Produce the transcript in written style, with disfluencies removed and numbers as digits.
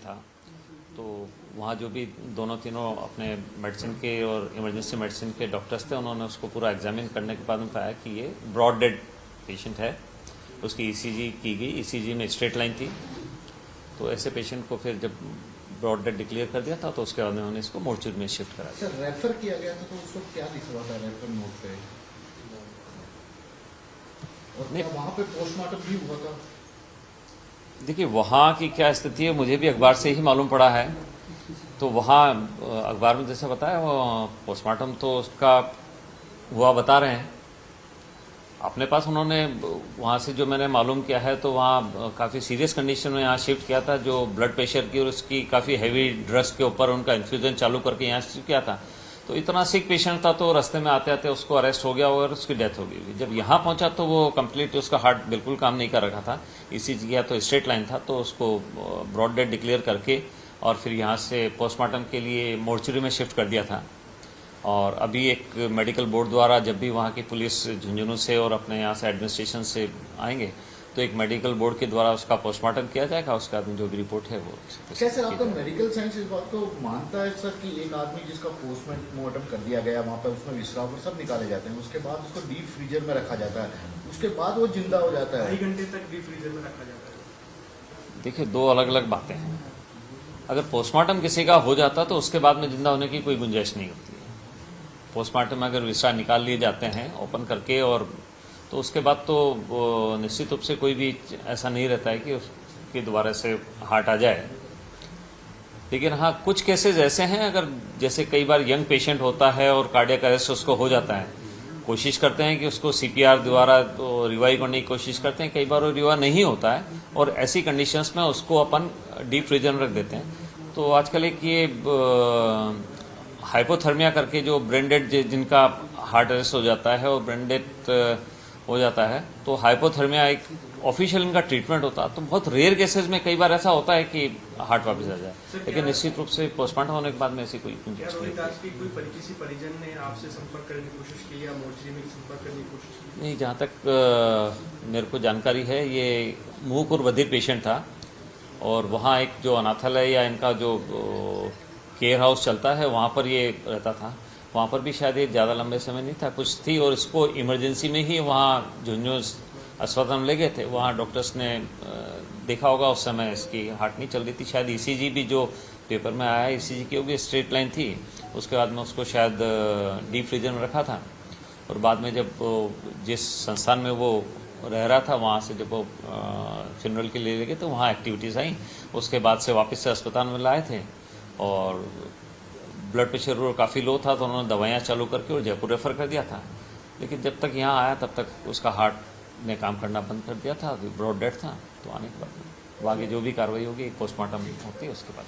था, तो वहाँ जो भी दोनों तीनों अपने मेडिसिन के और इमरजेंसी मेडिसिन के डॉक्टर्स थे, उन्होंने उसको पूरा एग्जामिन करने के बाद में पाया कि ये ब्रॉड डेड पेशेंट है। उसकी ईसीजी की गई, ईसीजी में स्ट्रेट लाइन थी, तो ऐसे पेशेंट को फिर जब ब्रॉड डेड डिक्लेयर कर दिया था तो उसके बाद में उन्होंने इसको मोर्चरी में शिफ्ट करा दिया। सर रेफर किया गया था तो उसको क्या लिखा हुआ था रेफर नोट पे, और क्या वहाँ पे पोस्टमार्टम भी हुआ था? देखिए वहाँ की क्या स्थिति है मुझे भी अखबार से ही मालूम पड़ा है। तो वहाँ अखबार में जैसे बताया वो पोस्टमार्टम तो उसका हुआ बता रहे हैं। अपने पास उन्होंने वहाँ से जो मैंने मालूम किया है तो वहाँ काफ़ी सीरियस कंडीशन में यहाँ शिफ्ट किया था, जो ब्लड प्रेशर की और उसकी काफ़ी हैवी ड्रग्स के ऊपर उनका इन्फ्यूजन चालू करके यहाँ शिफ्ट किया था। तो इतना सिक पेशेंट था तो रास्ते में आते आते उसको अरेस्ट हो गया और उसकी डेथ हो गई। जब यहाँ पहुँचा तो वो कंप्लीट उसका हार्ट बिल्कुल काम नहीं कर रखा था, ईसीजी किया तो स्ट्रेट लाइन था, तो उसको ब्रॉड डेड डिक्लेयर करके और फिर यहाँ से पोस्टमार्टम के लिए मोर्चरी में शिफ्ट कर दिया था। और अभी एक मेडिकल बोर्ड द्वारा जब भी वहाँ की पुलिस झुंझुनू से और अपने यहाँ से एडमिनिस्ट्रेशन से आएंगे तो एक मेडिकल बोर्ड के द्वारा उसका पोस्टमार्टम किया जाएगा। उसके बाद में जो भी रिपोर्ट है वो क्या सर आपका मेडिकल साइंस इस बात को मानता है सर कि एक आदमी जिसका पोस्टमार्टम कर दिया गया वहाँ पर उसमें विश्राम और सब निकाले जाते हैं, उसके बाद उसको डीप फ्रीजर में रखा जाता है, उसके बाद वो जिंदा हो जाता है, 2 घंटे तक डीप फ्रीजर में रखा जाता है? देखिए दो अलग अलग बातें हैं। अगर पोस्टमार्टम किसी का हो जाता तो उसके बाद में जिंदा होने की कोई गुंजाइश नहीं होती है। पोस्टमार्टम में अगर विसरा निकाल लिए जाते हैं ओपन करके और तो उसके बाद तो निश्चित रूप से कोई भी ऐसा नहीं रहता है कि उसके दोबारा से हार्ट आ जाए। लेकिन हाँ कुछ केसेस ऐसे हैं, अगर जैसे कई बार यंग पेशेंट होता है और कार्डियक अरेस्ट उसको हो जाता है, कोशिश करते हैं कि उसको सीपीआर द्वारा तो रिवाइव करने की कोशिश करते हैं, कई बार वो रिवाइव नहीं होता है और ऐसी कंडीशंस में उसको अपन डीप फ्रीजर में रख देते हैं। तो आजकल एक ये हाइपोथर्मिया करके जो ब्रेन डेड जिनका हार्ट अरेस्ट हो जाता है और ब्रेन डेड हो जाता है तो हाइपोथर्मिया एक ऑफिशियल इनका ट्रीटमेंट होता है। तो बहुत रेयर केसेस में कई बार ऐसा होता है कि हार्ट वापस आ जाए, लेकिन निश्चित रूप से पोस्टमार्टम होने के बाद में ऐसी कोई गुंजाइश नहीं होती। किसी परिजन ने आपसे संपर्क करने की कोशिश की या मोर्चरी में संपर्क करने की कोशिश की? नहीं, जहाँ तक मेरे को जानकारी है ये मूक और बधिर पेशेंट था और वहाँ एक जो अनाथालय या इनका जो केयर हाउस चलता है वहाँ पर ये रहता था। वहाँ पर भी शायद ये ज़्यादा लंबे समय नहीं था, कुछ थी और इसको इमरजेंसी में ही वहाँ झुंझुनू अस्पताल में ले गए थे। वहाँ डॉक्टर्स ने देखा होगा उस समय इसकी हार्ट नहीं चल रही थी, शायद ईसीजी भी जो पेपर में आया ईसीजी की भी स्ट्रेट लाइन थी। उसके बाद में उसको शायद डीप फ्रीजर में रखा था और बाद में जब जिस संस्थान में वो रह रहा था वहाँ से जब वो फ्यूनरल के लिए ले गए तो वहाँ एक्टिविटीज़ आई। उसके बाद से वापस से अस्पताल में लाए थे और ब्लड प्रेशर काफ़ी लो था तो उन्होंने दवाइयाँ चालू करके और जयपुर रेफ़र कर दिया था। लेकिन जब तक यहाँ आया तब तक उसका हार्ट ने काम करना बंद कर दिया था, ब्रॉड डेड था। तो आने के बाद आगे जो भी कार्रवाई होगी पोस्टमार्टम होती है उसके बाद।